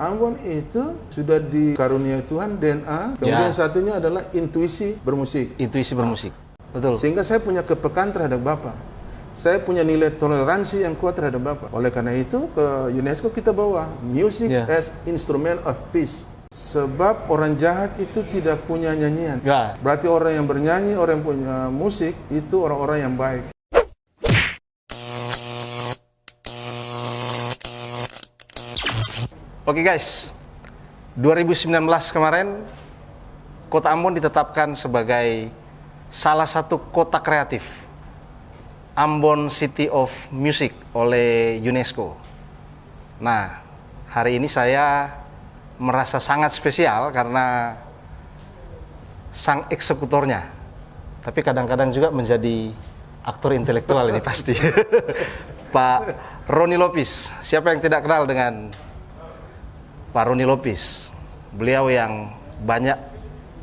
Ambon itu sudah dikaruniai Tuhan DNA. Kemudian satunya adalah intuisi bermusik. Intuisi bermusik, betul. Sehingga saya punya kepekaan terhadap Bapak. Saya punya nilai toleransi yang kuat terhadap Bapak. Oleh karena itu ke UNESCO kita bawa music as instrument of peace. Sebab orang jahat itu tidak punya nyanyian. Berarti orang yang bernyanyi, orang yang punya musik itu orang-orang yang baik. Oke guys, 2019 kemarin Kota Ambon ditetapkan sebagai salah satu kota kreatif, Ambon City of Music oleh UNESCO. Nah, hari ini saya merasa sangat spesial karena sang eksekutornya, tapi kadang-kadang juga menjadi aktor intelektual ini pasti. Pak Roni Lopis. Siapa yang tidak kenal dengan Pak Roni Lopis? Beliau yang banyak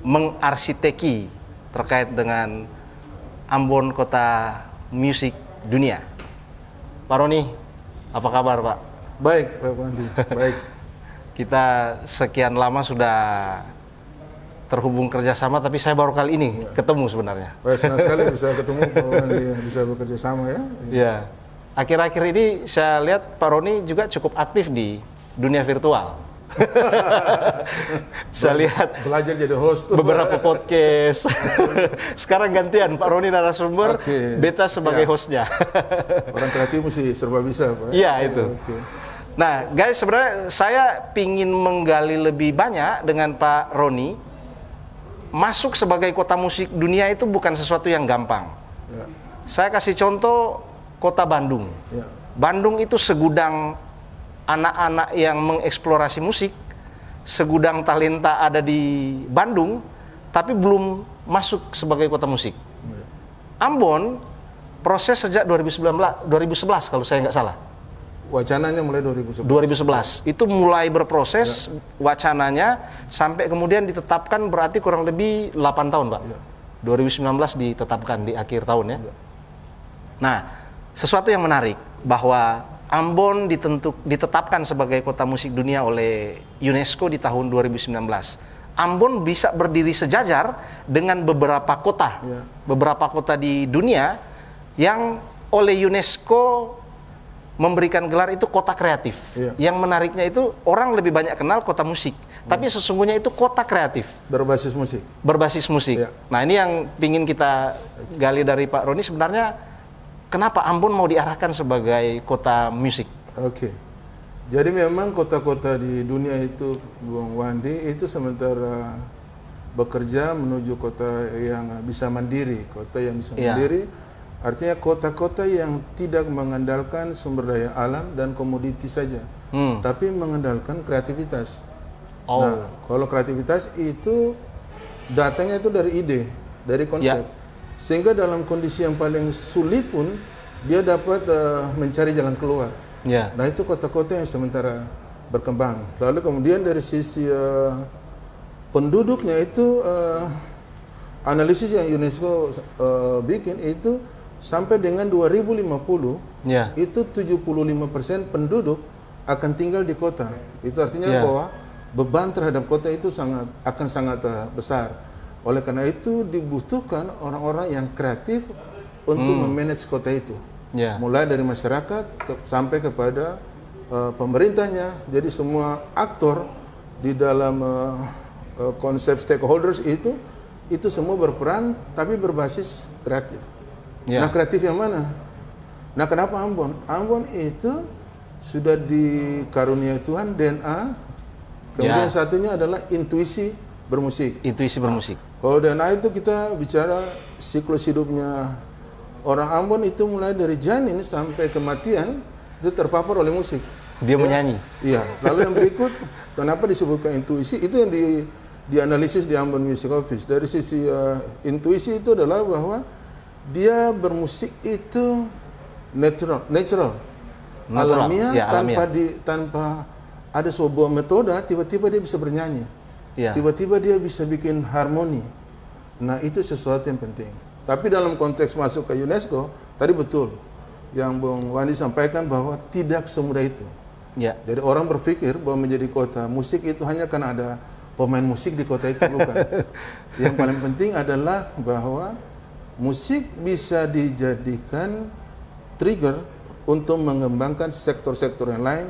mengarsiteki terkait dengan Ambon Kota Musik Dunia. Pak Roni, apa kabar Pak? Baik Pak Pandi, baik. Kita sekian lama sudah terhubung kerjasama, tapi saya baru kali ini ketemu sebenarnya. Baik, senang sekali bisa ketemu Pak Pandi, bisa bekerja sama ya. Iya. Akhir-akhir ini saya lihat Pak Roni juga cukup aktif di dunia virtual. Saya lihat belajar jadi host tuh, beberapa podcast. Sekarang gantian Pak Roni narasumber, Beta sebagai hostnya. Orang kreatif mesti serba bisa Pak. Iya itu. Nah guys, sebenarnya saya pingin menggali lebih banyak dengan Pak Roni. Masuk sebagai kota musik dunia itu bukan sesuatu yang gampang. Saya kasih contoh kota Bandung. Bandung itu segudang anak-anak yang mengeksplorasi musik, segudang talenta ada di Bandung, tapi belum masuk sebagai kota musik. Ambon proses sejak 2011 kalau saya nggak salah. Wacananya mulai 2011. 2011 itu mulai berproses wacananya sampai kemudian ditetapkan, berarti kurang lebih 8 tahun Pak. 2019 ditetapkan di akhir tahun ya. Nah, sesuatu yang menarik bahwa Ambon ditetapkan sebagai kota musik dunia oleh UNESCO di tahun 2019. Ambon bisa berdiri sejajar dengan beberapa kota, beberapa kota di dunia yang oleh UNESCO memberikan gelar itu kota kreatif. Yang menariknya itu orang lebih banyak kenal kota musik, tapi sesungguhnya itu kota kreatif. Berbasis musik. Berbasis musik. Nah ini yang ingin kita gali dari Pak Roni, sebenarnya kenapa Ambon mau diarahkan sebagai kota musik? Oke. Jadi memang kota-kota di dunia itu, Bung Wandi, itu sementara bekerja menuju kota yang bisa mandiri. Kota yang bisa mandiri, artinya kota-kota yang tidak mengandalkan sumber daya alam dan komoditi saja, tapi mengandalkan kreativitas. Nah, kalau kreativitas itu datangnya itu dari ide, dari konsep. Sehingga dalam kondisi yang paling sulit pun dia dapat mencari jalan keluar. Nah itu kota-kota yang sementara berkembang. Lalu kemudian dari sisi penduduknya itu analisis yang UNESCO bikin itu sampai dengan 2050 itu 75% penduduk akan tinggal di kota. Itu artinya bahwa beban terhadap kota itu akan sangat besar. Oleh karena itu dibutuhkan orang-orang yang kreatif untuk memanage kota itu. Mulai dari masyarakat sampai kepada pemerintahnya. Jadi semua aktor di dalam konsep stakeholders itu semua berperan tapi berbasis kreatif. Nah kreatif yang mana? Nah kenapa Ambon? Ambon itu sudah dikaruniai Tuhan DNA. Kemudian satunya adalah intuisi bermusik. Intuisi bermusik. Kalau DNA itu kita bicara siklus hidupnya orang Ambon itu mulai dari janin sampai kematian itu terpapar oleh musik. Dia menyanyi. Iya. Lalu yang berikut, kenapa disebutkan intuisi? Itu yang dianalisis di Ambon Music Office. Dari sisi intuisi itu adalah bahwa dia bermusik itu natural, alamiah, tanpa ada sebuah metode, tiba-tiba dia bisa bernyanyi. Tiba-tiba dia bisa bikin harmoni. Nah itu sesuatu yang penting. Tapi dalam konteks masuk ke UNESCO, tadi betul yang Bung Wandi sampaikan bahwa tidak semudah itu. Ya. Jadi orang berpikir bahwa menjadi kota musik itu hanya karena ada pemain musik di kota itu, bukan. Yang paling penting adalah bahwa musik bisa dijadikan trigger untuk mengembangkan sektor-sektor yang lain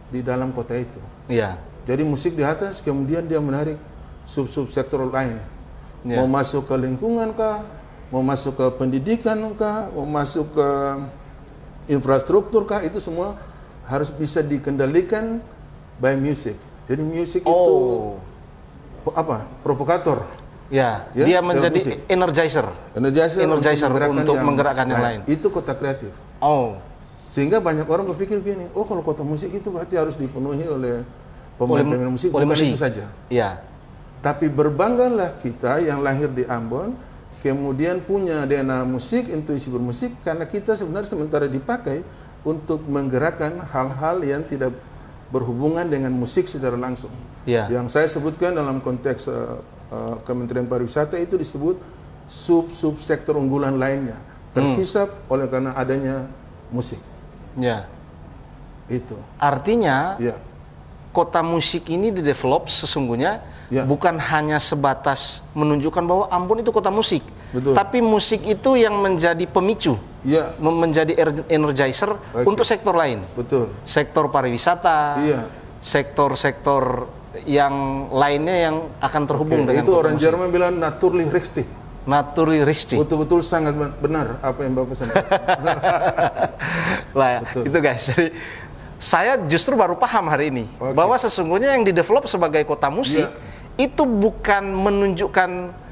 di dalam kota itu. Ya. Jadi musik di atas, kemudian dia menarik sub-sub sektor lain. Ya. Mau masuk ke lingkungan kah, mau masuk ke pendidikan kah, mau masuk ke infrastruktur kah, itu semua harus bisa dikendalikan by music. Jadi musik itu apa? Provokator. Ya, dia menjadi energizer untuk menggerakkan yang lain. Itu kota kreatif. Sehingga banyak orang berpikir gini, oh kalau kota musik itu berarti harus dipenuhi oleh pemain-pemain musik, bukan itu saja. Ya. Tapi berbanggalah kita yang lahir di Ambon, kemudian punya DNA musik, intuisi bermusik, karena kita sebenarnya sementara dipakai untuk menggerakkan hal-hal yang tidak berhubungan dengan musik secara langsung. Ya. Yang saya sebutkan dalam konteks Kementerian Pariwisata itu disebut sub-sub sektor unggulan lainnya, terhisap oleh karena adanya musik. Ya. Itu. Artinya, ya, kota musik ini didevelop sesungguhnya bukan hanya sebatas menunjukkan bahwa Ambon itu kota musik. Betul. Tapi musik itu yang menjadi pemicu, menjadi energizer untuk sektor lain. Betul. Sektor pariwisata, sektor-sektor yang lainnya yang akan terhubung dengan itu orang musik. Jerman bilang naturlich richtig. Naturally richtig. Betul-betul sangat benar apa yang Bapak sampaikan. Lah, itu guys. Jadi saya justru baru paham hari ini bahwa sesungguhnya yang didevelop sebagai kota musik itu bukan menunjukkan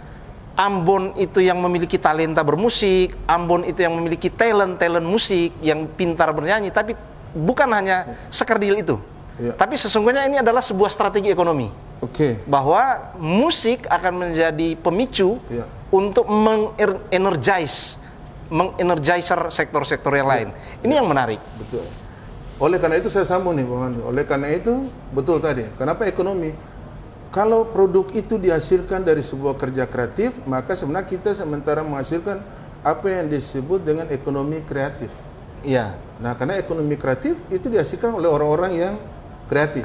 Ambon itu yang memiliki talenta bermusik, Ambon itu yang memiliki talent musik, yang pintar bernyanyi, tapi bukan hanya sekerdil itu. Tapi sesungguhnya ini adalah sebuah strategi ekonomi. Bahwa musik akan menjadi pemicu untuk mengenergizer sektor-sektor yang lain. Ini yang menarik. Betul. Oleh karena itu saya sambung nih Bang Andi. Oleh karena itu betul tadi. Kenapa ekonomi? Kalau produk itu dihasilkan dari sebuah kerja kreatif, maka sebenarnya kita sementara menghasilkan apa yang disebut dengan ekonomi kreatif. Iya. Nah, karena ekonomi kreatif itu dihasilkan oleh orang-orang yang kreatif.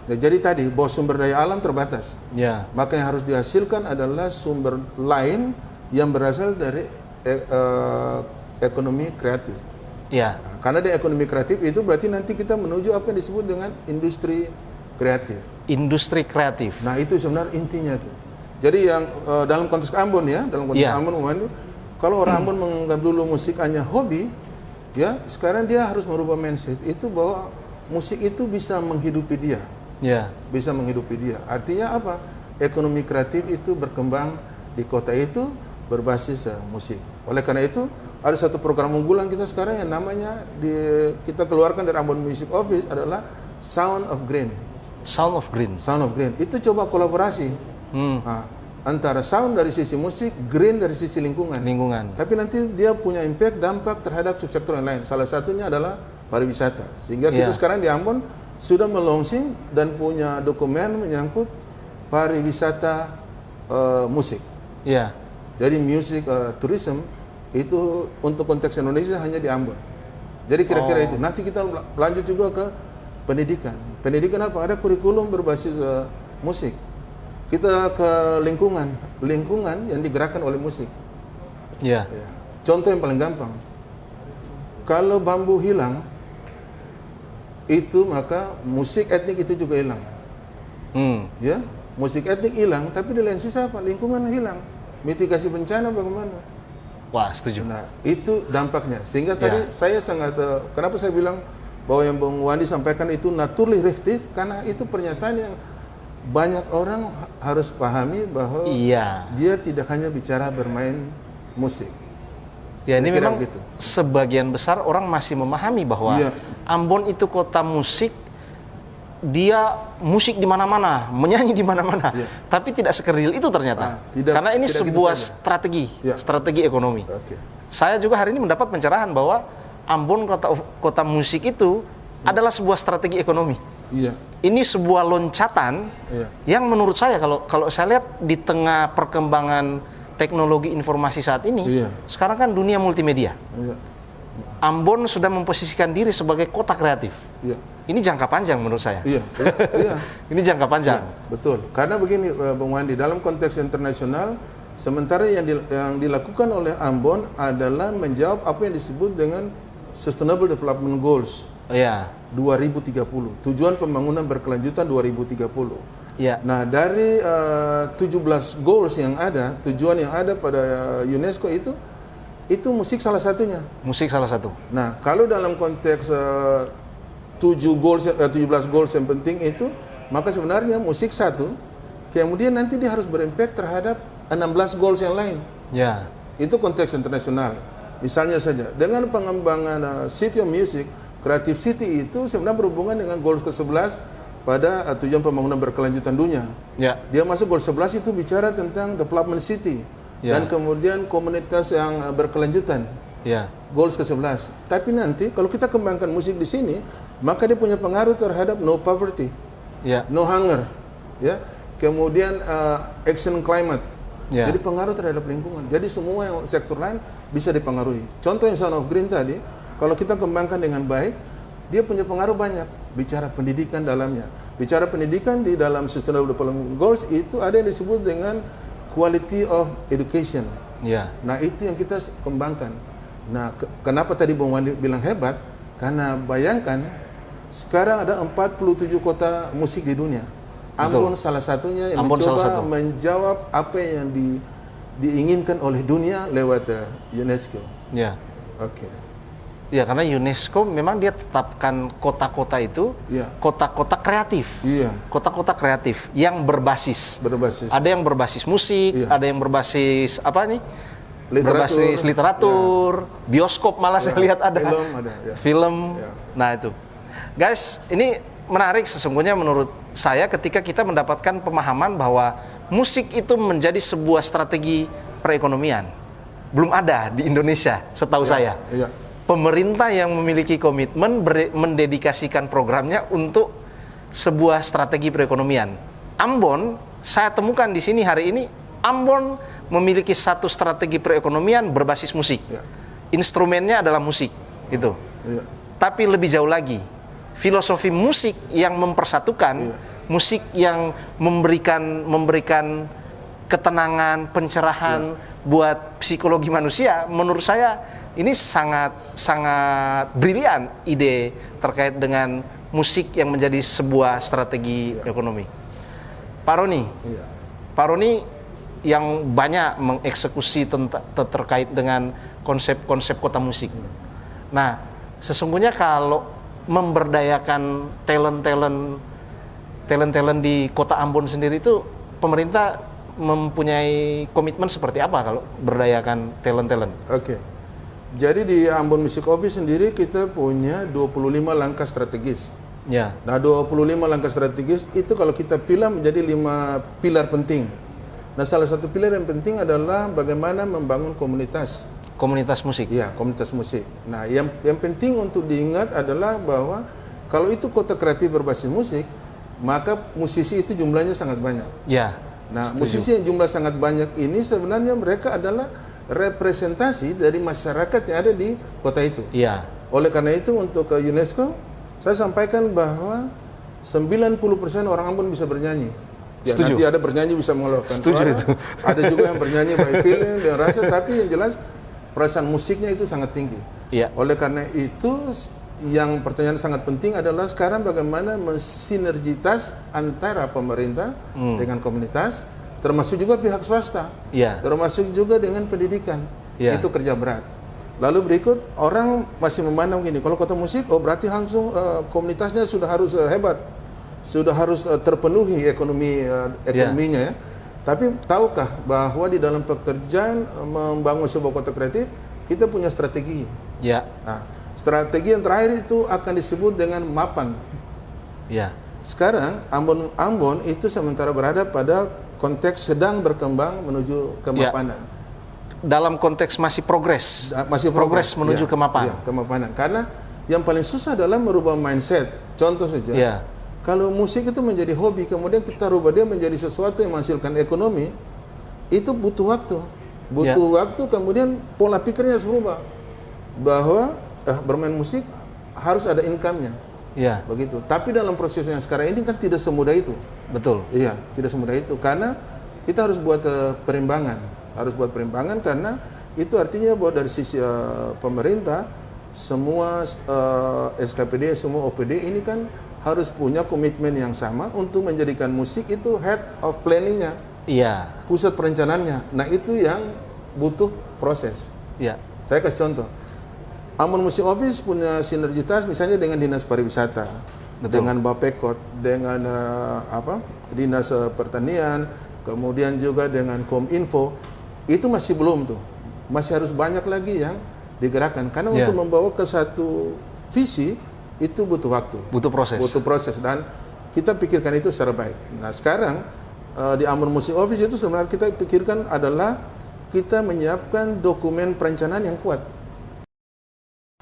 Nah, jadi tadi bahwa sumber daya alam terbatas. Ya. Maka yang harus dihasilkan adalah sumber lain yang berasal dari ekonomi kreatif. Ya. Nah, karena di ekonomi kreatif itu berarti nanti kita menuju apa yang disebut dengan industri kreatif. Industri kreatif. Nah, itu sebenarnya intinya tuh. Jadi yang dalam konteks Ambon Ambon, kalau orang Ambon menganggap dulu musik hanya hobi, sekarang dia harus merubah mindset itu bahwa musik itu bisa menghidupi dia. Bisa menghidupi dia. Artinya apa? Ekonomi kreatif itu berkembang di kota itu berbasis musik. Oleh karena itu, ada satu program unggulan kita sekarang yang namanya kita keluarkan dari Ambon Music Office adalah Sound of Green. Sound of Green. Itu coba kolaborasi antara sound dari sisi musik, green dari sisi lingkungan. Tapi nanti dia punya dampak terhadap subsektor yang lain. Salah satunya adalah pariwisata. Sehingga kita sekarang di Ambon sudah melonsing dan punya dokumen menyangkut pariwisata musik. Jadi music tourism itu untuk konteks Indonesia hanya di Ambon. Jadi kira-kira itu. Nanti kita lanjut juga ke pendidikan. Pendidikan apa? Ada kurikulum berbasis musik. Kita ke lingkungan yang digerakkan oleh musik. Contoh yang paling gampang. Kalau bambu hilang, itu maka musik etnik itu juga hilang. Musik etnik hilang, tapi di lain sisi apa? Lingkungan hilang. Mitigasi bencana bagaimana? Wah, setuju. Nah, itu dampaknya. Sehingga tadi saya sangat, kenapa saya bilang bahwa yang Bung Wandi sampaikan itu naturally richtig, karena itu pernyataan yang banyak orang harus pahami bahwa dia tidak hanya bicara bermain musik. Ini memang sebagian besar orang masih memahami bahwa Ambon itu kota musik, dia musik di mana-mana, menyanyi di mana-mana, tapi tidak sekerdil itu ternyata. Karena ini sebuah strategi ekonomi. Saya juga hari ini mendapat pencerahan bahwa Ambon kota musik itu adalah sebuah strategi ekonomi. Ini sebuah loncatan yang menurut saya kalau saya lihat di tengah perkembangan teknologi informasi saat ini, sekarang kan dunia multimedia. Ambon sudah memposisikan diri sebagai kota kreatif. ini jangka panjang menurut saya. Iya, iya. Ini jangka panjang. Ya, betul. Karena begini, Bung Wandi, dalam konteks internasional, sementara yang dilakukan oleh Ambon adalah menjawab apa yang disebut dengan Sustainable Development Goals. Iya. 2030. Tujuan pembangunan berkelanjutan 2030. Iya. Nah, dari 17 goals yang ada, tujuan yang ada pada UNESCO itu musik salah satunya. Musik salah satu. Nah, kalau dalam konteks 17 goals yang penting itu, maka sebenarnya musik satu, kemudian nanti dia harus berimpact terhadap 16 goals yang lain. Ya. Itu konteks internasional. Misalnya saja, dengan pengembangan City of Music, Creative City itu sebenarnya berhubungan dengan goals ke-11 pada tujuan pembangunan berkelanjutan dunia. Ya. Dia masuk goal 11 itu bicara tentang development city, dan kemudian komunitas yang berkelanjutan. Ya. Goals ke-11. Tapi nanti kalau kita kembangkan musik di sini, maka dia punya pengaruh terhadap no poverty, no hunger, ya. Kemudian action climate. Jadi pengaruh terhadap lingkungan. Jadi semua yang sektor lain bisa dipengaruhi. Contoh yang Sound of Green tadi, kalau kita kembangkan dengan baik, dia punya pengaruh banyak. Bicara pendidikan dalamnya. Bicara pendidikan di dalam Sustainable Development Goals itu ada yang disebut dengan quality of education. Nah, itu yang kita kembangkan. Nah, kenapa tadi Bung Wandi bilang hebat? Karena bayangkan sekarang ada 47 kota musik di dunia. Ambon salah satunya yang mencoba menjawab apa yang diinginkan oleh dunia lewat UNESCO. Ya. Oke. Ya, karena UNESCO memang dia tetapkan kota-kota itu kota-kota kreatif. Iya. Kota-kota kreatif yang berbasis. Ada yang berbasis musik, ada yang berbasis apa nih? Berbasis literatur, bioskop malah saya lihat ada. Film ada. Film. Nah, itu. Guys, ini menarik sesungguhnya menurut saya ketika kita mendapatkan pemahaman bahwa musik itu menjadi sebuah strategi perekonomian. Belum ada di Indonesia setahu saya. Pemerintah yang memiliki komitmen mendedikasikan programnya untuk sebuah strategi perekonomian. Ambon, saya temukan di sini hari ini, Ambon memiliki satu strategi perekonomian berbasis musik. Instrumennya adalah musik, itu. Tapi lebih jauh lagi, filosofi musik yang mempersatukan, musik yang memberikan ketenangan, pencerahan buat psikologi manusia. Menurut saya ini sangat brilian ide terkait dengan musik yang menjadi sebuah strategi ekonomi. Pak Roni yang banyak mengeksekusi terkait dengan konsep-konsep kota musik. Nah, sesungguhnya kalau memberdayakan talent di kota Ambon sendiri itu, pemerintah mempunyai komitmen seperti apa kalau berdayakan talent? Oke. Jadi di Ambon Music Office sendiri kita punya 25 langkah strategis. Nah, 25 langkah strategis itu kalau kita pilih menjadi 5 pilar penting. Nah, salah satu pilar yang penting adalah bagaimana membangun komunitas. Komunitas musik. Iya, komunitas musik. Nah, yang penting untuk diingat adalah bahwa kalau itu kota kreatif berbasis musik, maka musisi itu jumlahnya sangat banyak. Nah, musisi yang jumlah sangat banyak ini sebenarnya mereka adalah representasi dari masyarakat yang ada di kota itu. Oleh karena itu untuk UNESCO, saya sampaikan bahwa 90% orang Ambon bisa bernyanyi. Nanti ada bernyanyi bisa mengeluarkan suara. Ada juga yang bernyanyi by feeling dan rasa, tapi yang jelas perasaan musiknya itu sangat tinggi. Oleh karena itu, yang pertanyaan sangat penting adalah sekarang bagaimana mensinergitas antara pemerintah dengan komunitas, termasuk juga pihak swasta, termasuk juga dengan pendidikan. Itu kerja berat. Lalu berikut, orang masih memandang gini, kalau kota musik, oh berarti langsung komunitasnya sudah harus hebat, sudah harus terpenuhi ekonominya ya. Tapi tahukah bahwa di dalam pekerjaan membangun sebuah kota kreatif, kita punya strategi. Nah, strategi yang terakhir itu akan disebut dengan mapan. Sekarang Ambon itu sementara berada pada konteks sedang berkembang menuju kemapanan. Dalam konteks masih progres menuju kemapanan. Karena yang paling susah adalah merubah mindset. Contoh saja, kalau musik itu menjadi hobi, kemudian kita rubah dia menjadi sesuatu yang menghasilkan ekonomi, itu butuh waktu. Waktu, kemudian pola pikirnya harus berubah. Bahwa bermain musik harus ada income-nya. Iya. Begitu. Tapi dalam proses yang sekarang ini kan tidak semudah itu. Betul. Iya, tidak semudah itu karena kita harus buat perimbangan. Harus buat perimbangan karena itu artinya bahwa dari sisi pemerintah semua SKPD, semua OPD ini kan harus punya komitmen yang sama untuk menjadikan musik itu head of planning-nya. Iya. Pusat perencanaannya. Nah, itu yang butuh proses. Iya. Saya kasih contoh. Ambon Music Office punya sinergitas misalnya dengan Dinas Pariwisata, dengan Bapekot, dengan Dinas Pertanian, kemudian juga dengan Kominfo. Itu masih belum tuh. Masih harus banyak lagi yang digerakkan karena untuk membawa ke satu visi itu butuh waktu. Butuh proses. Butuh proses dan kita pikirkan itu secara baik. Nah, sekarang di Ambon Music Office itu sebenarnya kita pikirkan adalah kita menyiapkan dokumen perencanaan yang kuat.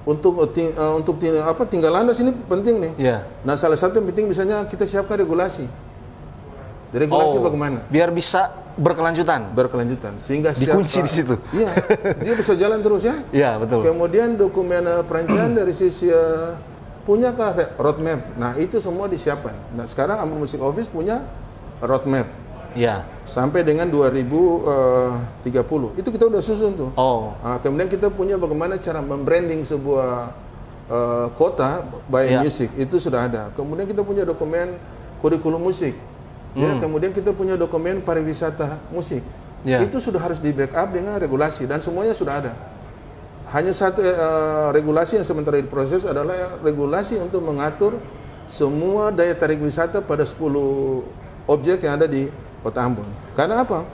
Untuk tinggal landas ini penting nih. Yeah. Nah, salah satu yang penting misalnya kita siapkan regulasi. Regulasi bagaimana? Biar bisa berkelanjutan. Berkelanjutan. Sehingga dikunci di situ. Iya, dia bisa jalan terus ya. Iya, betul. Kemudian dokumen perencanaan dari sisi punyakah roadmap. Nah, itu semua disiapkan. Nah, sekarang Ambon Music Office punya roadmap. Iya. Sampai dengan 2030. Itu kita udah susun tuh. Kemudian kita punya bagaimana cara membranding sebuah kota by music. Itu sudah ada. Kemudian kita punya dokumen kurikulum musik. Ya, kemudian kita punya dokumen pariwisata musik. Itu sudah harus di backup dengan regulasi dan semuanya sudah ada. Hanya satu regulasi yang sementara diproses adalah regulasi untuk mengatur semua daya tarik wisata pada 10 objek yang ada di Kota Ambon. Karena apa?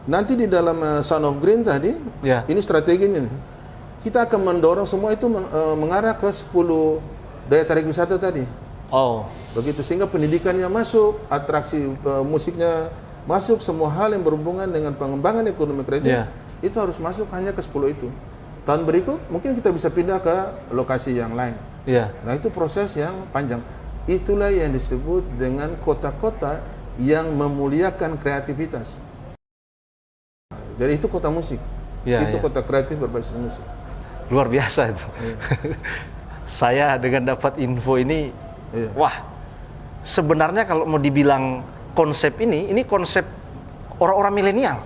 Nanti di dalam Sound of Green tadi, ini strateginya. Kita akan mendorong semua itu mengarah ke 10 daya tarik wisata tadi. Begitu, sehingga pendidikannya masuk, atraksi musiknya masuk, semua hal yang berhubungan dengan pengembangan ekonomi kreatif, itu harus masuk hanya ke 10 itu. Tahun berikut, mungkin kita bisa pindah ke lokasi yang lain. Nah, itu proses yang panjang. Itulah yang disebut dengan kota-kota yang memuliakan kreativitas. Jadi itu kota musik. Itu kota kreatif berbasis musik. Luar biasa itu. Saya dengan dapat info ini, wah, sebenarnya kalau mau dibilang konsep ini konsep orang-orang milenial.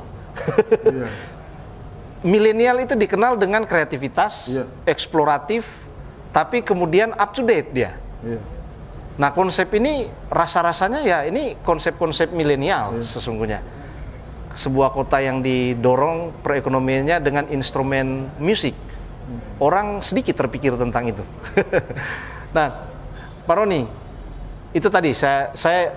Milenial itu dikenal dengan kreativitas, eksploratif, tapi kemudian up to date dia. Nah, konsep ini rasa-rasanya ya ini konsep-konsep milenial sesungguhnya. Sebuah kota yang didorong perekonomiannya dengan instrumen musik. Orang sedikit terpikir tentang itu. Nah, Pak Roni, itu tadi saya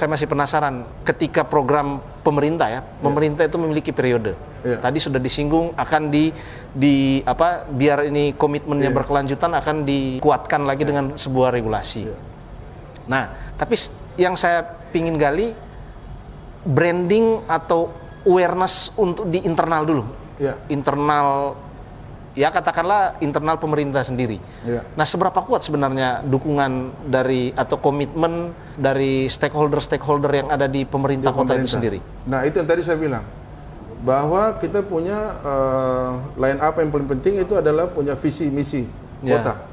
masih penasaran ketika program pemerintah pemerintah itu memiliki periode. Tadi sudah disinggung akan biar ini komitmennya berkelanjutan akan dikuatkan lagi dengan sebuah regulasi. Nah, tapi yang saya pingin gali branding atau awareness untuk di internal dulu. Internal, ya katakanlah internal pemerintah sendiri. Nah, seberapa kuat sebenarnya dukungan dari atau komitmen dari stakeholder yang ada di pemerintah kota itu sendiri? Nah, itu yang tadi saya bilang bahwa kita punya line up yang paling penting itu adalah punya visi misi kota,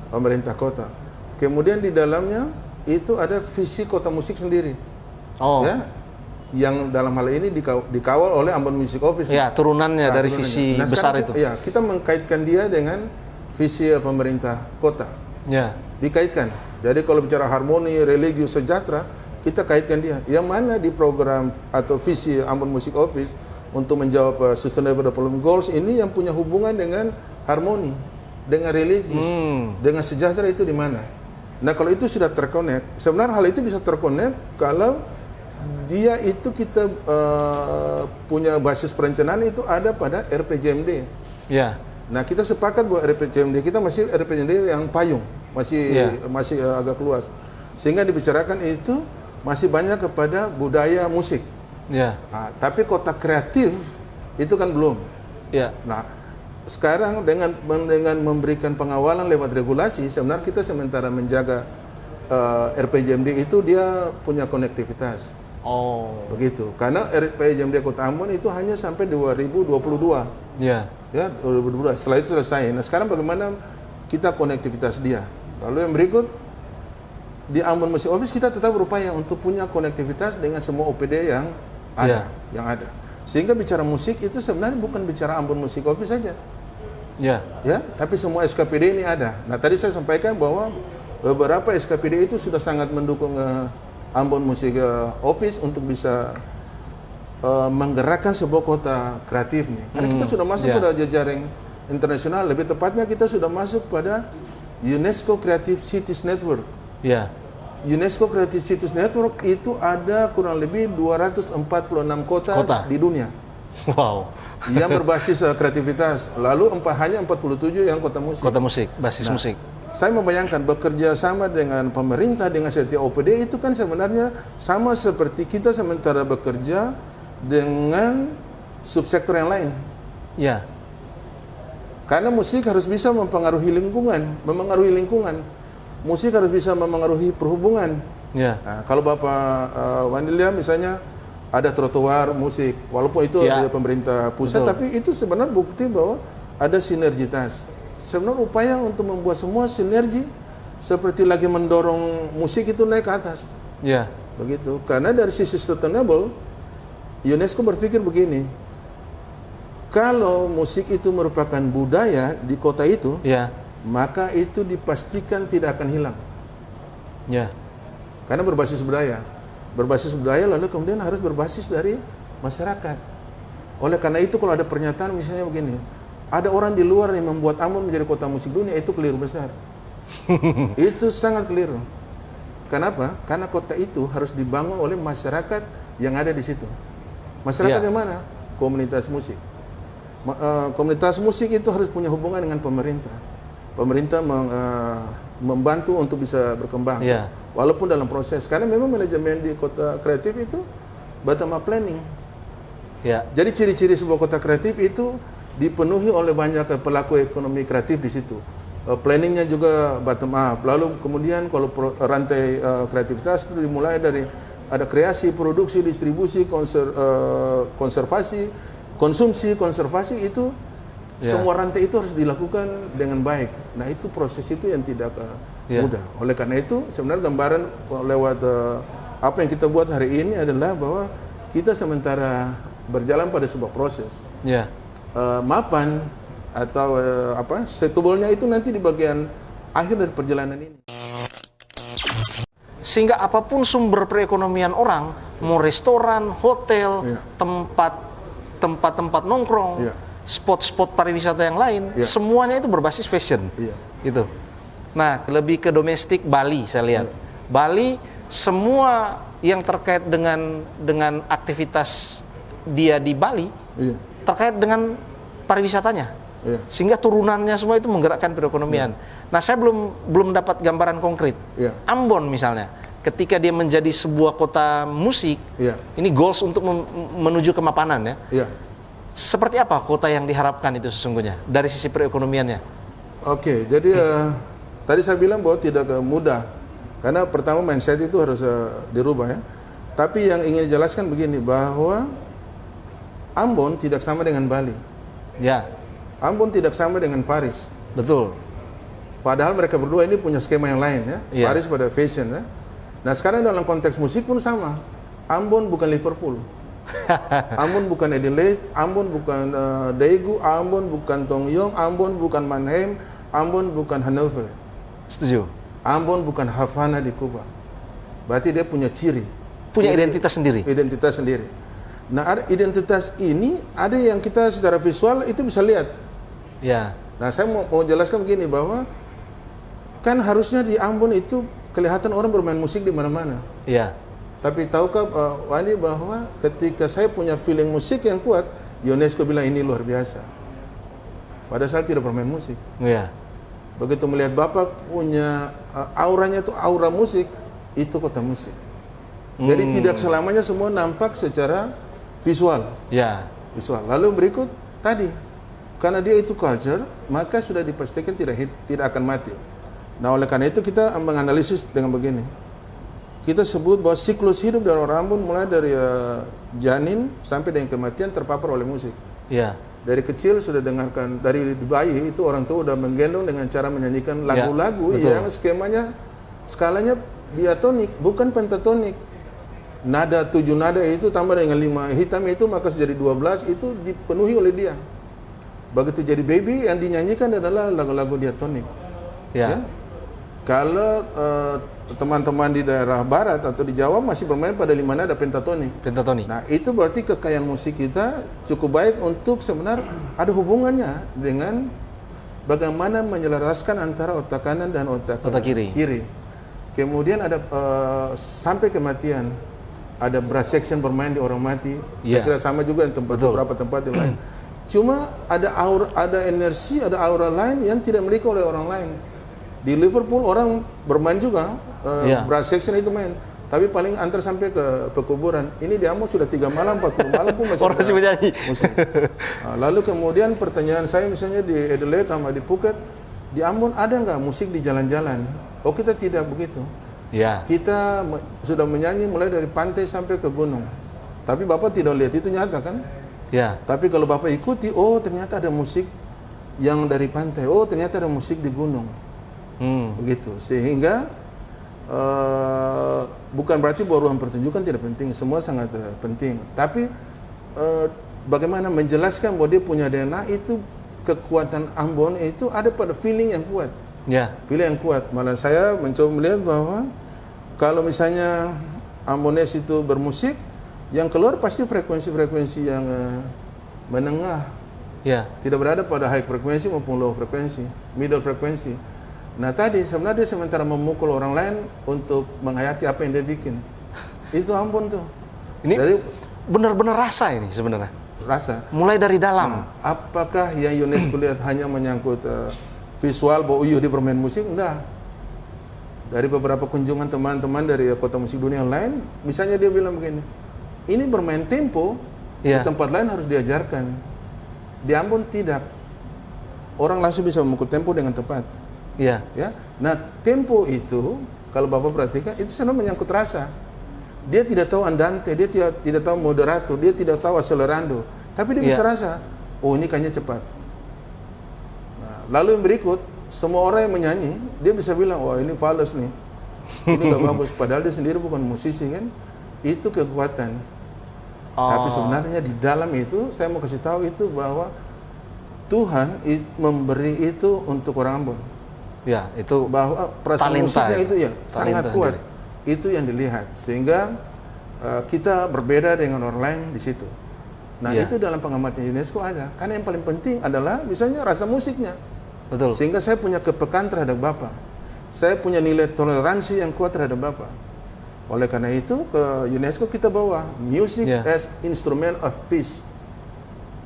pemerintah kota. Kemudian di dalamnya itu ada visi kota musik sendiri, yang dalam hal ini dikawal oleh Ambon Music Office. Turunannya dari visi besar itu. Kita mengkaitkan dia dengan visi pemerintah kota. Dikaitkan. Jadi kalau bicara harmoni, religi, sejahtera, kita kaitkan dia. Yang mana di program atau visi Ambon Music Office untuk menjawab Sustainable Development Goals ini yang punya hubungan dengan harmoni, dengan religi, dengan sejahtera itu di mana? Nah, kalau itu sudah terkonek, sebenarnya hal itu bisa terkonek kalau dia itu kita punya basis perencanaan itu ada pada RPJMD. Nah, kita sepakat bahwa RPJMD kita masih RPJMD yang payung, masih agak luas. Sehingga dibicarakan itu masih banyak kepada budaya musik. Nah, tapi kota kreatif itu kan belum. Nah, sekarang dengan memberikan pengawalan lewat regulasi, sebenarnya kita sementara menjaga RPJMD itu dia punya konektivitas. Begitu. Karena RPJMD Kota Ambon itu hanya sampai 2022. 2022. Setelah itu selesai. Nah, sekarang bagaimana kita konektivitas dia? Lalu yang berikut di Ambon Music Office kita tetap berupaya untuk punya konektivitas dengan semua OPD yang ada. Sehingga bicara musik itu sebenarnya bukan bicara Ambon Music Office saja. Ya, tapi semua SKPD ini ada. Nah, tadi saya sampaikan bahwa beberapa SKPD itu sudah sangat mendukung Ambon Music Office untuk bisa menggerakkan sebuah kota kreatif nih. Karena kita sudah masuk pada jejaring internasional, lebih tepatnya kita sudah masuk pada UNESCO Creative Cities Network. UNESCO Creative Cities Network itu ada kurang lebih 246 kota di dunia. Wow. Yang berbasis kreativitas. Lalu hanya 47 yang kota musik. Kota musik, basis musik. Saya membayangkan bekerja sama dengan pemerintah, dengan setiap OPD itu kan sebenarnya sama seperti kita sementara bekerja dengan subsektor yang lain. Karena musik harus bisa memengaruhi lingkungan. Musik harus bisa memengaruhi perhubungan. Nah, kalau Bapak Wandilia misalnya ada trotoar musik, walaupun itu dari pemerintah pusat, tapi itu sebenarnya bukti bahwa ada sinergitas. Sebenarnya upaya untuk membuat semua sinergi seperti lagi mendorong musik itu naik ke atas. Begitu. Karena dari sisi sustainable, UNESCO berpikir begini. Kalau musik itu merupakan budaya di kota itu, maka itu dipastikan tidak akan hilang. Karena berbasis budaya. Berbasis budaya lalu kemudian harus berbasis dari masyarakat. Oleh karena itu kalau ada pernyataan misalnya begini, ada orang di luar yang membuat Ambon menjadi kota musik dunia, itu keliru besar. Itu sangat keliru. Kenapa? Karena kota itu harus dibangun oleh masyarakat yang ada di situ. Masyarakat yang mana? Komunitas musik. Komunitas musik itu harus punya hubungan dengan pemerintah. Pemerintah membantu untuk bisa berkembang. Walaupun dalam proses. Karena memang manajemen di kota kreatif itu bottom up planning. Jadi ciri-ciri sebuah kota kreatif itu dipenuhi oleh banyak pelaku ekonomi kreatif di situ. Planningnya juga bottom up. Lalu kemudian kalau rantai kreativitas itu dimulai dari ada kreasi, produksi, distribusi, konservasi, konsumsi, konservasi itu semua rantai itu harus dilakukan dengan baik. Nah itu proses itu yang tidak mudah. Oleh karena itu sebenarnya gambaran lewat apa yang kita buat hari ini adalah bahwa kita sementara berjalan pada sebuah proses. Mapan atau sustainable-nya itu nanti di bagian akhir dari perjalanan ini. Sehingga apapun sumber perekonomian orang, mau restoran, hotel, tempat-tempat nongkrong, spot-spot pariwisata yang lain, semuanya itu berbasis fashion. Gitu. Nah, lebih ke domestik Bali saya lihat. Bali semua yang terkait dengan aktivitas dia di Bali terkait dengan pariwisatanya. Sehingga turunannya semua itu menggerakkan perekonomian. Nah, saya belum dapat gambaran konkret. Ambon misalnya, ketika dia menjadi sebuah kota musik, ini goals untuk menuju kemapanan ya. Seperti apa kota yang diharapkan itu sesungguhnya dari sisi perekonomiannya? Oke, jadi tadi saya bilang bahwa tidak mudah. Karena pertama mindset itu harus dirubah ya. Tapi yang ingin dijelaskan begini, bahwa Ambon tidak sama dengan Bali. Ambon tidak sama dengan Paris. Betul. Padahal mereka berdua ini punya skema yang lain ya. Paris pada fashion ya. Nah sekarang dalam konteks musik pun sama. Ambon bukan Liverpool. Ambon bukan Adelaide. Ambon bukan Daegu. Ambon bukan Tongyong. Ambon bukan Mannheim. Ambon bukan Hanover. Setuju. Ambon bukan Havana di Kuba. Berarti dia punya ciri. Punya identitas sendiri. Identitas sendiri. Nah, ada identitas ini, ada yang kita secara visual itu bisa lihat. Nah, saya mau jelaskan begini, bahwa kan harusnya di Ambon itu kelihatan orang bermain musik di mana-mana. Tapi tahukah Wandi bahwa ketika saya punya feeling musik yang kuat, UNESCO bilang ini luar biasa. Pada saat tidak bermain musik. Begitu melihat Bapak punya auranya itu aura musik, itu kota musik. Jadi tidak selamanya semua nampak secara visual. Visual. Lalu berikut tadi, karena dia itu culture, maka sudah dipastikan tidak akan mati. Nah, oleh karena itu kita menganalisis dengan begini. Kita sebut bahwa siklus hidup dari orang Ambon mulai dari janin sampai dengan kematian terpapar oleh musik. Dari kecil sudah dengarkan, dari bayi itu orang tua sudah menggendong dengan cara menyanyikan lagu-lagu yang skalanya diatonik, bukan pentatonik. Nada 7 nada itu tambah dengan 5 hitam itu maka jadi 12, itu dipenuhi oleh dia. Begitu jadi baby yang dinyanyikan adalah lagu-lagu diatonik. Ya. Kalau teman-teman di daerah barat atau di Jawa masih bermain pada 5 nada pentatonik. Nah, itu berarti kekayaan musik kita cukup baik untuk sebenarnya ada hubungannya dengan bagaimana menyelaraskan antara otak kanan dan otak kiri. Kemudian ada sampai kematian. Ada brass section bermain di orang mati. Saya kira sama juga di beberapa tempat yang lain. Cuma ada energi, ada aura lain yang tidak dimiliki oleh orang lain. Di Liverpool orang bermain juga brass section itu main. Tapi paling antar sampai ke kuburan. Ini di Ambon sudah 3 malam, 40 malam pun masih orang masih menyanyi. Lalu kemudian pertanyaan saya misalnya di Adelaide sama di Phuket, di Ambon ada nggak musik di jalan-jalan? Oh, kita tidak begitu. Kita sudah menyanyi mulai dari pantai sampai ke gunung. Tapi Bapak tidak lihat itu nyata kan? Tapi kalau Bapak ikuti, oh ternyata ada musik yang dari pantai. Oh ternyata ada musik di gunung. Begitu. Sehingga bukan berarti bahwa ruang pertunjukan tidak penting. Semua sangat penting. Tapi bagaimana menjelaskan bahwa dia punya DNA itu, kekuatan Ambon itu ada pada feeling yang kuat. Feeling yang kuat. Malah saya mencoba melihat bahwa kalau misalnya Ambones itu bermusik, yang keluar pasti frekuensi-frekuensi yang menengah. Tidak berada pada high frekuensi maupun low frekuensi, middle frekuensi. Nah tadi sebenarnya dia sementara memukul orang lain untuk menghayati apa yang dia bikin. Itu Ambon tuh. Ini benar-benar rasa ini sebenarnya. Rasa. Mulai dari dalam. Apakah yang UNESCO lihat hanya menyangkut visual bahwa dia bermain musik? Enggak. Dari beberapa kunjungan teman-teman dari kota musik dunia yang lain, misalnya dia bilang begini, ini bermain tempo, di tempat lain harus diajarkan. Di Ambon tidak. Orang langsung bisa memukul tempo dengan tepat. Nah, tempo itu kalau Bapak perhatikan itu sebenarnya menyangkut rasa. Dia tidak tahu andante, dia tidak tahu moderato, dia tidak tahu accelerando, tapi dia bisa rasa. Oh, ini kayaknya cepat. Nah, lalu yang berikut, semua orang yang menyanyi, dia bisa bilang, wah ini fals nih, ini nggak bagus. Padahal dia sendiri bukan musisi kan? Itu kekuatan. Tapi sebenarnya di dalam itu, saya mau kasih tahu itu bahwa Tuhan memberi itu untuk orang Ambon. Itu bahwa perasaan musiknya itu sangat kuat. Itu yang dilihat, sehingga kita berbeda dengan orang lain di situ. Nah itu dalam pengamatan UNESCO ada. Karena yang paling penting adalah misalnya rasa musiknya. Sehingga saya punya kepekaan terhadap Bapak. Saya punya nilai toleransi yang kuat terhadap Bapak. Oleh karena itu ke UNESCO kita bawa music as instrument of peace.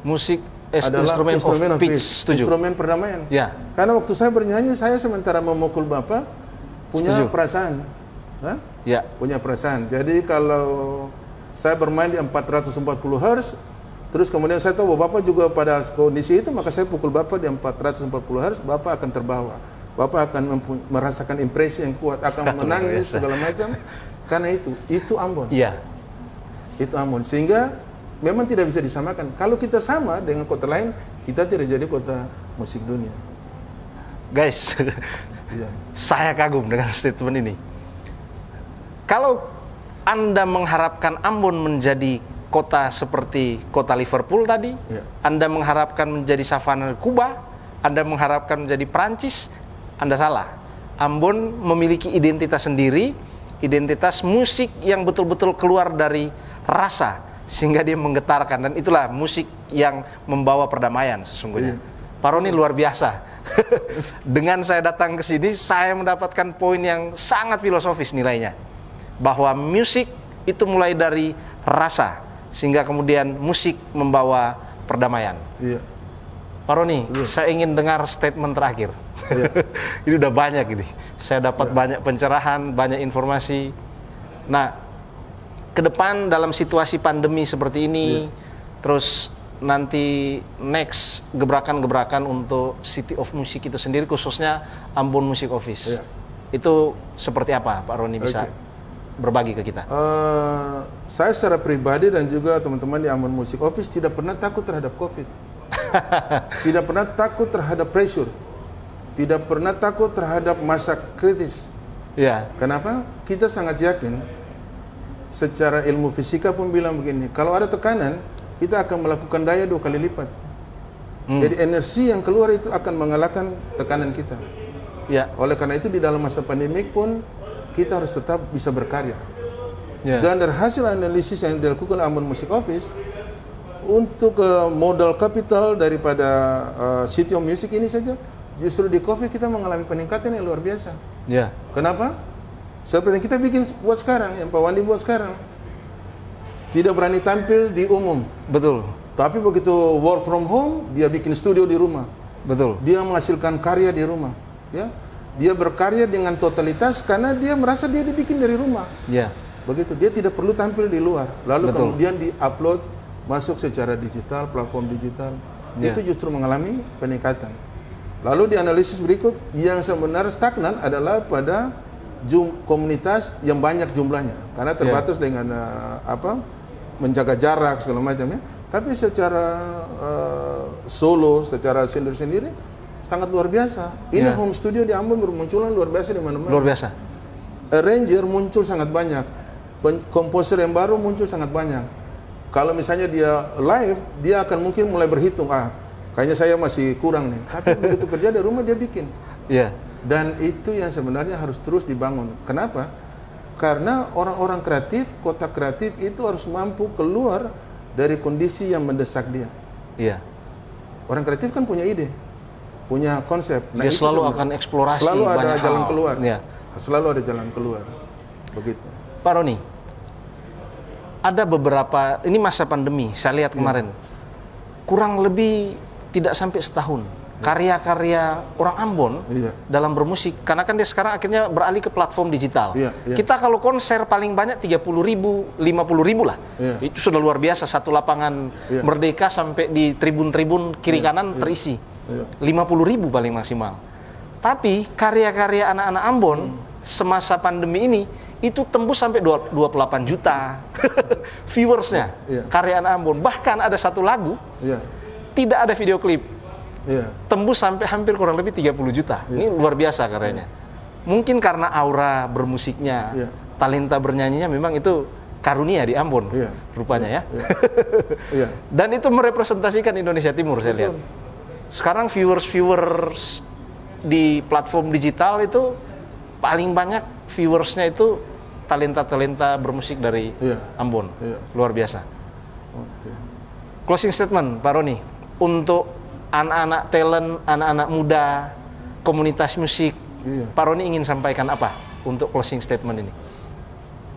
Musik adalah instrument of peace. Instrumen perdamaian. Karena waktu saya bernyanyi, saya sementara memukul Bapak punya perasaan. Punya perasaan. Jadi kalau saya bermain di 440 Hz, terus kemudian saya tahu bahwa Bapak juga pada kondisi itu, maka saya pukul Bapak di 440 Hz, Bapak akan terbawa. Bapak akan merasakan impresi yang kuat, akan menangis segala macam. Karena itu Ambon. Itu Ambon. Sehingga memang tidak bisa disamakan. Kalau kita sama dengan kota lain, kita tidak jadi kota musik dunia. Guys, saya kagum dengan statement ini. Kalau Anda mengharapkan Ambon menjadi kota seperti kota Liverpool tadi, Anda mengharapkan menjadi savana Kuba, Anda mengharapkan menjadi Prancis, Anda salah. Ambon memiliki identitas sendiri, identitas musik yang betul-betul keluar dari rasa, sehingga dia menggetarkan, dan itulah musik yang membawa perdamaian sesungguhnya. Pak Roni luar biasa. Dengan saya datang ke sini, saya mendapatkan poin yang sangat filosofis nilainya, bahwa musik itu mulai dari rasa, sehingga kemudian musik membawa perdamaian. Pak Roni, saya ingin dengar statement terakhir. Ini udah banyak ini. Saya dapat banyak pencerahan, banyak informasi. Nah, ke depan dalam situasi pandemi seperti ini, terus nanti next gebrakan-gebrakan untuk City of Music itu sendiri, khususnya Ambon Music Office, itu seperti apa Pak Roni bisa berbagi ke kita? Saya secara pribadi dan juga teman-teman di Ambon Music Office tidak pernah takut terhadap COVID. Tidak pernah takut terhadap pressure. Tidak pernah takut terhadap masa kritis. Ya. Kenapa? Kita sangat yakin, secara ilmu fisika pun bilang begini, kalau ada tekanan, kita akan melakukan daya 2 kali lipat. Jadi energi yang keluar itu akan mengalahkan tekanan kita. Ya. Oleh karena itu di dalam masa pandemik pun kita harus tetap bisa berkarya. Ya. Dan dari hasil analisis yang dilakukan Ambon Music Office, untuk modal kapital daripada City of Music ini saja, justru di COVID kita mengalami peningkatan yang luar biasa. Ya. Kenapa? Seperti yang kita bikin buat sekarang, yang Pak Wandi buat sekarang. Tidak berani tampil di umum. Betul. Tapi begitu work from home, dia bikin studio di rumah. Betul. Dia menghasilkan karya di rumah. Ya, dia berkarya dengan totalitas karena dia merasa dia dibikin dari rumah. Ya. Begitu, dia tidak perlu tampil di luar. Lalu Betul. kemudian di-upload masuk secara digital, platform digital. Ya. Itu justru mengalami peningkatan. Lalu di analisis berikut, yang sebenarnya stagnan adalah pada komunitas yang banyak jumlahnya, karena terbatas dengan menjaga jarak segala macam ya. Tapi secara solo, secara sendiri-sendiri sangat luar biasa. Ini home studio di Ambon bermunculan luar biasa di mana-mana. Luar biasa. Arranger muncul sangat banyak, komposer yang baru muncul sangat banyak. Kalau misalnya dia live, dia akan mungkin mulai berhitung, kayaknya saya masih kurang nih. Tapi begitu kerja di rumah dia bikin. Iya. Dan itu yang sebenarnya harus terus dibangun. Kenapa? Karena orang-orang kreatif, kota kreatif itu harus mampu keluar dari kondisi yang mendesak dia. Iya. Orang kreatif kan punya ide, punya konsep. Nah, dia selalu akan eksplorasi. Selalu ada jalan hal. keluar. Ya. Selalu ada jalan keluar. Begitu. Pak Roni, ada beberapa, ini masa pandemi, saya lihat kemarin, kurang lebih tidak sampai setahun, karya-karya orang Ambon dalam bermusik, karena kan dia sekarang akhirnya beralih ke platform digital. Kita kalau konser paling banyak 30.000, 50.000 lah. Itu sudah luar biasa, satu lapangan Merdeka sampai di tribun-tribun kiri kanan terisi. 50.000 paling maksimal. Tapi karya-karya anak-anak Ambon semasa pandemi ini itu tembus sampai 28 juta viewersnya. Karya anak Ambon, bahkan ada satu lagu tidak ada video klip. Tembus sampai hampir kurang lebih 30 juta. Ini luar biasa karyanya. Mungkin karena aura bermusiknya, talenta bernyanyinya memang itu karunia di Ambon, rupanya ya. Dan itu merepresentasikan Indonesia Timur, saya lihat. Sekarang viewers di platform digital itu paling banyak viewersnya itu talenta-talenta bermusik dari Ambon. Luar biasa. Closing statement, Pak Roni, untuk anak-anak talent, anak-anak muda, komunitas musik, Pak Roni ingin sampaikan apa untuk closing statement ini?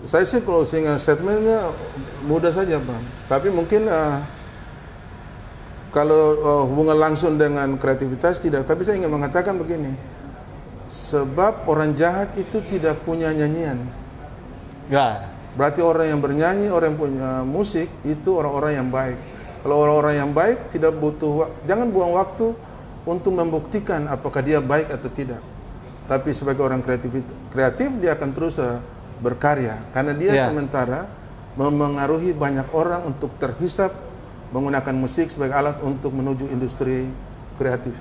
Saya sih closing statementnya mudah saja, Pak. Tapi mungkin kalau hubungan langsung dengan kreativitas tidak. Tapi saya ingin mengatakan begini, sebab orang jahat itu tidak punya nyanyian. Berarti orang yang bernyanyi, orang yang punya musik itu orang-orang yang baik. Kalau orang-orang yang baik tidak butuh, jangan buang waktu untuk membuktikan apakah dia baik atau tidak. Tapi sebagai orang kreatif dia akan terus berkarya karena dia sementara memengaruhi banyak orang untuk terhisap menggunakan musik sebagai alat untuk menuju industri kreatif.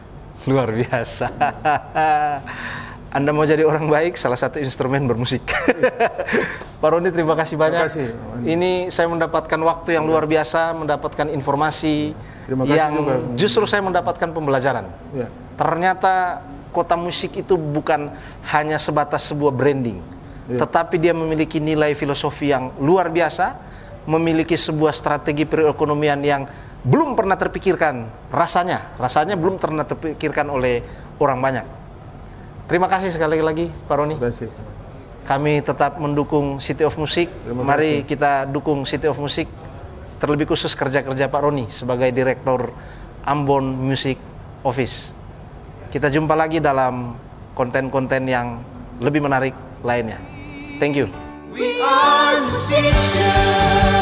Luar biasa. Anda mau jadi orang baik, salah satu instrumen bermusik. Pak Roni, terima kasih banyak. Terima kasih. Ini saya mendapatkan waktu yang luar biasa, mendapatkan informasi yang juga. Justru saya mendapatkan pembelajaran. Ternyata kota musik itu bukan hanya sebatas sebuah branding, tetapi dia memiliki nilai filosofi yang luar biasa, memiliki sebuah strategi perekonomian yang belum pernah terpikirkan, rasanya belum pernah terpikirkan oleh orang banyak. Terima kasih sekali lagi, Pak Roni. Terima kasih. Kami tetap mendukung City of Music. Mari kita dukung City of Music, terlebih khusus kerja-kerja Pak Roni sebagai Direktur Ambon Music Office. Kita jumpa lagi dalam konten-konten yang lebih menarik lainnya. Thank you. We are musicians.